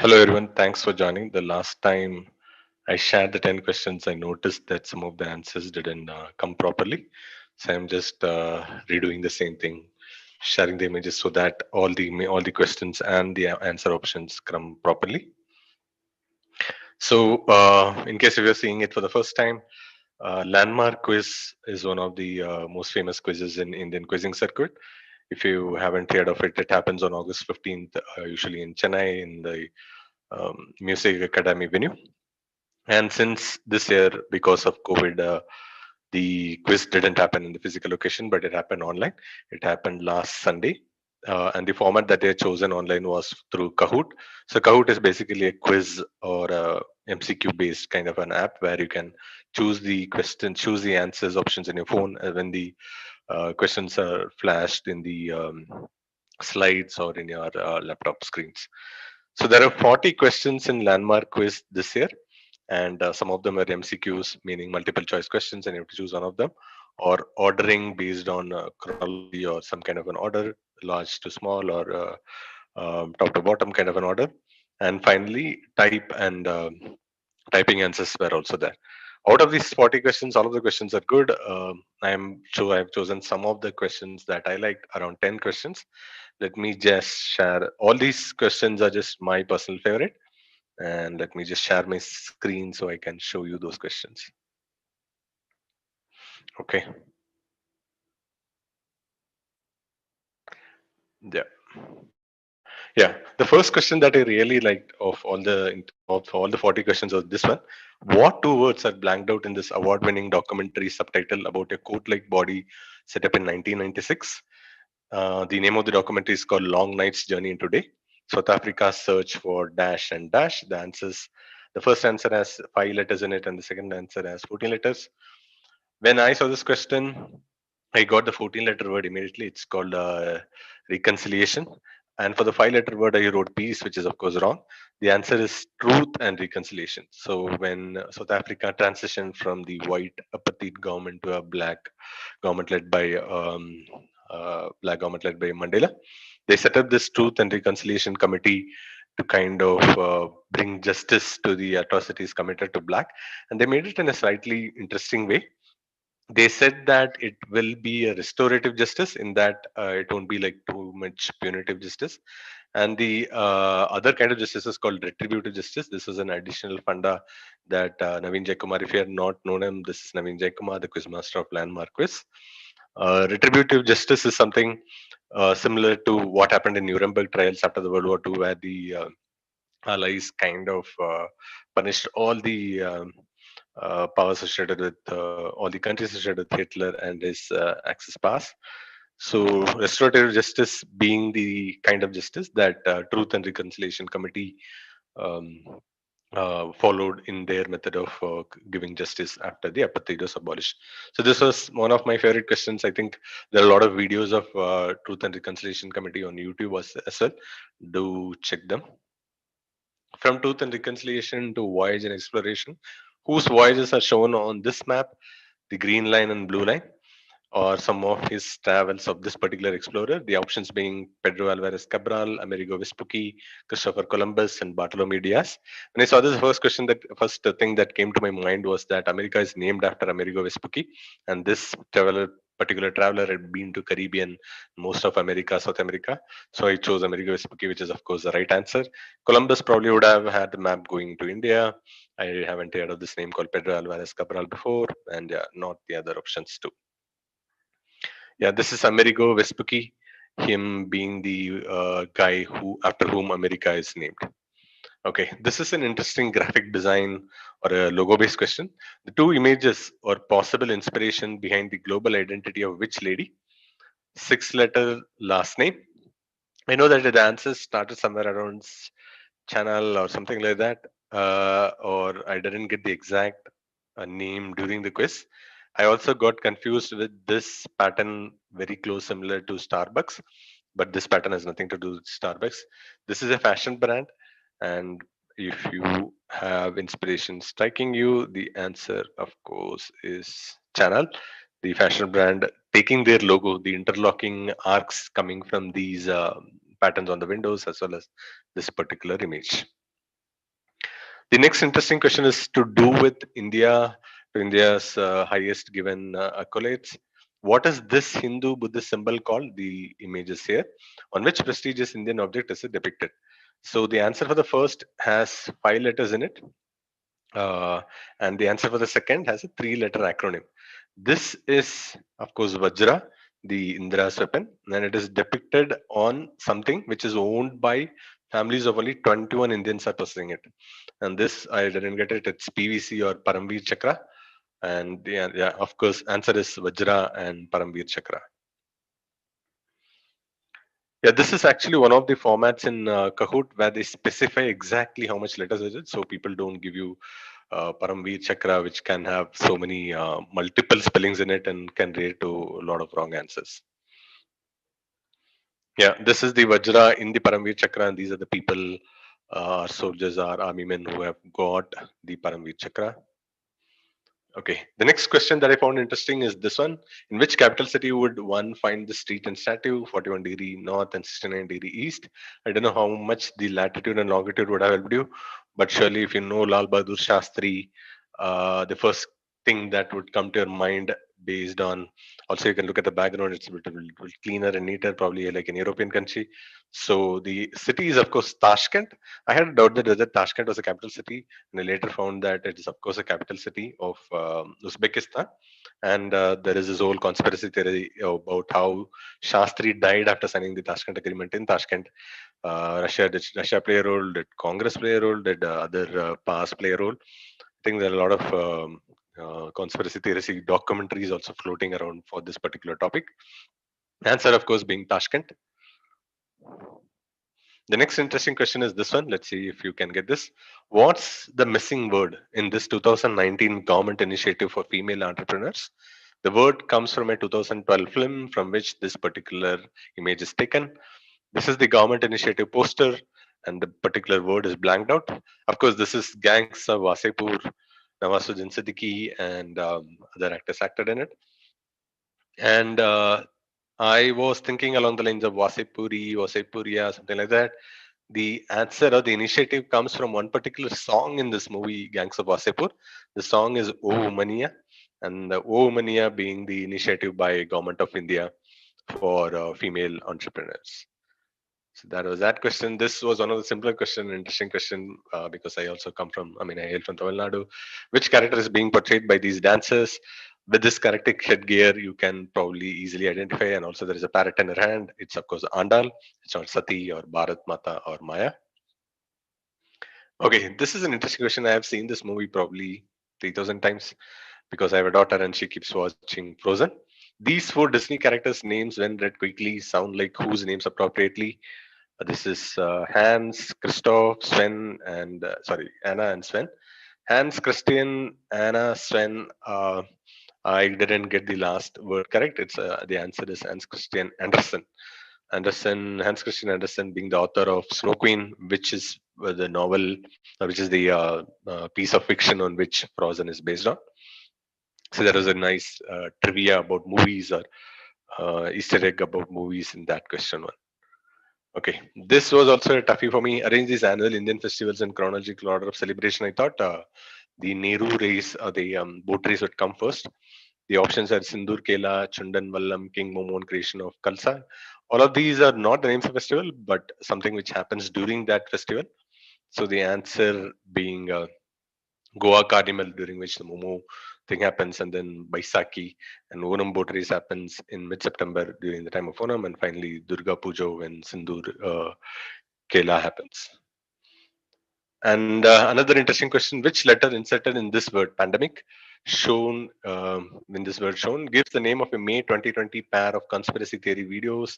Hello everyone, thanks for joining. The last time I shared the 10 questions, I noticed that some of the answers didn't come properly. So I'm just redoing the same thing, sharing the images so that all the questions and the answer options come properly. So in case if you're seeing it for the first time, landmark quiz is one of the most famous quizzes in Indian quizzing circuit. If you haven't heard of it, it happens on August 15th, usually in Chennai in the Music Academy venue. And since this year, because of COVID, the quiz didn't happen in the physical location, but it happened online. It happened last Sunday. And the format that they had chosen online was through Kahoot. So Kahoot is basically a quiz or a MCQ based kind of an app where you can choose the question, choose the answers options in your phone when the questions are flashed in the slides or in your laptop screens. So there are 40 questions in landmark quiz this year, and some of them are MCQs, meaning multiple choice questions, and you have to choose one of them, or ordering based on chronology or some kind of an order, large to small or top to bottom kind of an order. And finally, type and typing answers were also there. Out of these 40 questions, all of the questions are good. I'm sure I've chosen some of the questions that I liked, around 10 questions. Let me just share. All these questions are just my personal favorite. And let me just share my screen so I can show you those questions. Okay. Yeah. Yeah. The first question that I really liked of all the 40 questions was this one. What two words are blanked out in this award-winning documentary subtitle about a coat-like body set up in 1996? The name of the documentary is called Long Night's Journey into Day. South Africa's search for dash and dash. The first answer has 5 letters in it, and the second answer has 14 letters. When I saw this question, I got the 14-letter word immediately. It's called reconciliation. And for the 5-letter word, I wrote peace, which is of course wrong. The answer is truth and reconciliation. So when South Africa transitioned from the white apartheid government to a black government led by Mandela, they set up this Truth and Reconciliation Committee to kind of bring justice to the atrocities committed to black, and they made it in a slightly interesting way. They said that it will be a restorative justice in that it won't be like too much punitive justice, and the other kind of justice is called retributive justice. This is an additional funda that Naveen Jaikumar, if you have not known him, this is Naveen Jaikumar, the quizmaster of landmark quiz. Retributive justice is something similar to what happened in Nuremberg trials after the World War II, where the allies kind of punished all the powers associated with all the countries associated with Hitler and his Axis pass. So, restorative justice being the kind of justice that Truth and Reconciliation Committee um, followed in their method of giving justice after the apartheid was abolished. So, this was one of my favorite questions. I think there are a lot of videos of Truth and Reconciliation Committee on YouTube as well. Do check them. From Truth and Reconciliation to Voyage and Exploration, whose voyages are shown on this map, the green line and blue line, or some of his travels of this particular explorer. The options being Pedro Alvarez Cabral, Amerigo Vespucci, Christopher Columbus, and Bartolome Diaz. When I saw this first thing that came to my mind was that America is named after Amerigo Vespucci, and this particular traveler had been to Caribbean, most of America, South America. So I chose Amerigo Vespucci, which is of course the right answer. Columbus probably would have had the map going to India. I haven't heard of this name called Pedro Alvarez Cabral before, and yeah, not the other options too. Yeah, this is Amerigo Vespucci, him being the guy who after whom America is named. Okay, this is an interesting graphic design or a logo-based question. The two images or possible inspiration behind the global identity of which lady? Six-letter last name. I know that the answers started somewhere around channel or something like that, or I didn't get the exact name during the quiz. I also got confused with this pattern, very close, similar to Starbucks, but this pattern has nothing to do with Starbucks. This is a fashion brand, and if you have inspiration striking you, the answer, of course, is Channel, the fashion brand, taking their logo, the interlocking arcs coming from these patterns on the windows, as well as this particular image. The next interesting question is to do with India, to India's highest given accolades. What is this Hindu Buddhist symbol called? The image is here. On which prestigious Indian object is it depicted? So the answer for the first has 5 letters in it, uh, and the answer for the second has a 3 letter acronym. This is, of course, Vajra, the Indra's weapon, and it is depicted on something which is owned by families of only 21 Indians are possessing it. And this, I didn't get it, it's PVC or Paramveer Chakra. And yeah, of course, answer is Vajra and Paramveer Chakra. Yeah, this is actually one of the formats in Kahoot where they specify exactly how much letters is it, so people don't give you Paramveer Chakra, which can have so many multiple spellings in it and can lead to a lot of wrong answers. Yeah, this is the Vajra in the Paramveer Chakra, and these are the people, our soldiers, our army men who have got the Paramveer Chakra. Okay, the next question that I found interesting is this one. In which capital city would one find the street and statue, 41° north and 69° east? I don't know how much the latitude and longitude would have helped you, but surely if you know Lal Bahadur Shastri, the first thing that would come to your mind based on, also you can look at the background, it's a bit cleaner and neater, probably like an European country. So the city is, of course, Tashkent. I had a doubt that whether Tashkent was a capital city, and I later found that it is, of course, a capital city of Uzbekistan. And there is this whole conspiracy theory about how Shastri died after signing the Tashkent Agreement in Tashkent. Did Russia play a role? Did Congress play a role? Did other powers play a role? I think there are a lot of conspiracy theory documentaries also floating around for this particular topic. Answer, of course, being Tashkent. The next interesting question is this one. Let's see if you can get this. What's the missing word in this 2019 government initiative for female entrepreneurs? The word comes from a 2012 film from which this particular image is taken. This is the government initiative poster, and the particular word is blanked out. Of course, this is Gangs of Wasepur, Nawasuddin Siddiqui, and other actors acted in it. And I was thinking along the lines of Wasepuri, Wasepuria, something like that. The answer or the initiative comes from one particular song in this movie, Gangs of Wasepur. The song is O Mania, and the O Mania being the initiative by Government of India for female entrepreneurs. So that was that question. This was one of the simpler question, interesting question, because I also come from, I mean, I hail from Tamil Nadu. Which character is being portrayed by these dancers? With this character headgear, you can probably easily identify. And also, there is a parrot in her hand. It's, of course, Andal. It's not Sati or Bharat Mata or Maya. Okay, this is an interesting question. I have seen this movie probably 3,000 times because I have a daughter and she keeps watching Frozen. These four Disney characters' names, when read quickly, sound like whose names appropriately? This is Hans, Christoph, Sven, and Anna and Sven. Hans, Christian, Anna, Sven. I didn't get the last word correct. It's the answer is Hans Christian Andersen. Hans Christian Andersen being the author of Snow Queen, which is the novel, which is the piece of fiction on which Frozen is based on. So there was a nice trivia about movies or Easter egg about movies in that question one. Okay, this was also a toughie for me. Arrange these annual Indian festivals in chronological order of celebration. I thought the Nehru race or the boat race would come first. The options are Sindur Kela, Chundan Vallam, King Momon creation of Kalsa. All of these are not the names of festival, but something which happens during that festival. So the answer being Goa Carnival, during which the Momo thing happens, and then Baisakhi and Onam boat race happens in mid-September during the time of Onam, and finally Durga Puja when Sindur Kela happens. And another interesting question: which letter inserted in this word "pandemic" shown in this word shown gives the name of a May 2020 pair of conspiracy theory videos?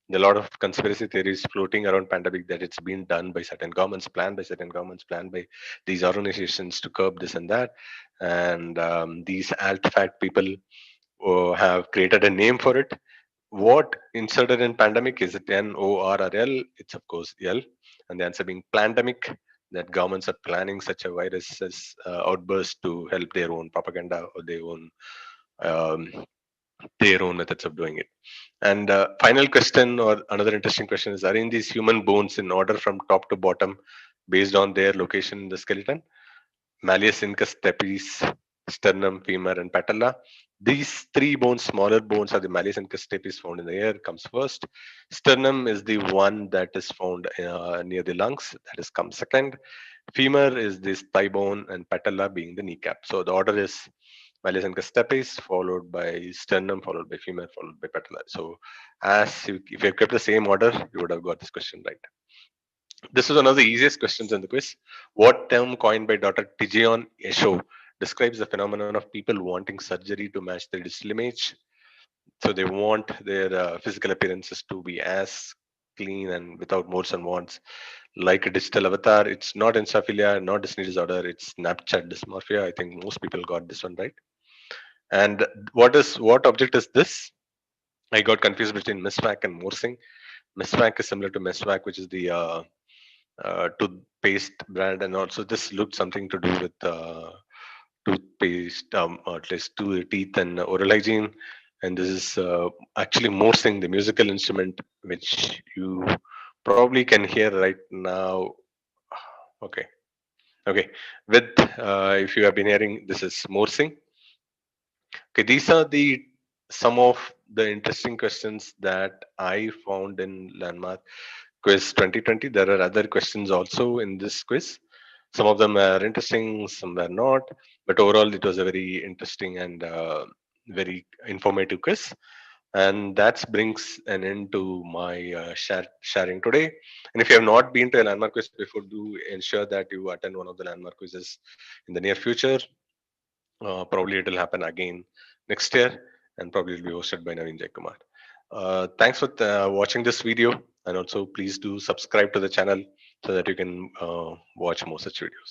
There are a lot of conspiracy theories floating around pandemic that it's been done by certain governments, planned by certain governments, planned by these organizations to curb this and that. And these alt-fact people have created a name for it. What inserted in pandemic is it N O R or L? It's of course L, and the answer being pandemic. That governments are planning such a virus as outburst to help their own propaganda or their own methods of doing it. And final question or another interesting question is: arrange these human bones in order from top to bottom. based on their location in the skeleton. Malleus incus stepes, sternum, femur, and patella. These three bones, smaller bones, are the malleus incus stepes found in the ear, comes first. Sternum is the one that is found near the lungs, that is comes second. Femur is this thigh bone, and patella being the kneecap. So the order is malleus incus stepes, followed by sternum, followed by femur, followed by patella. So if you have kept the same order, you would have got this question right. This is one of the easiest questions in the quiz. What term coined by Dr. Tijion Esho describes the phenomenon of people wanting surgery to match their digital image? So they want their physical appearances to be as clean and without moles and wants, like a digital avatar. It's not instaphilia, not Disney disorder. It's Snapchat dysmorphia. I think most people got this one right. And what object is this? I got confused between Misvac and Morsing. Misvac is similar to Mesvac, which is the toothpaste brand, and also this looked something to do with toothpaste, or at least to teeth and oral hygiene. And this is actually Morsing, the musical instrument, which you probably can hear right now. Okay, okay. With if you have been hearing, this is Morsing. Okay, these are the some of the interesting questions that I found in Landmark Quiz 2020. There are other questions also in this quiz. Some of them are interesting, some were not, but overall it was a very interesting and very informative quiz. And that brings an end to my sharing today. And if you have not been to a landmark quiz before, do ensure that you attend one of the landmark quizzes in the near future. Probably it will happen again next year, and probably it will be hosted by Naveen Jaikumar. Thanks for watching this video, and also please do subscribe to the channel so that you can watch more such videos.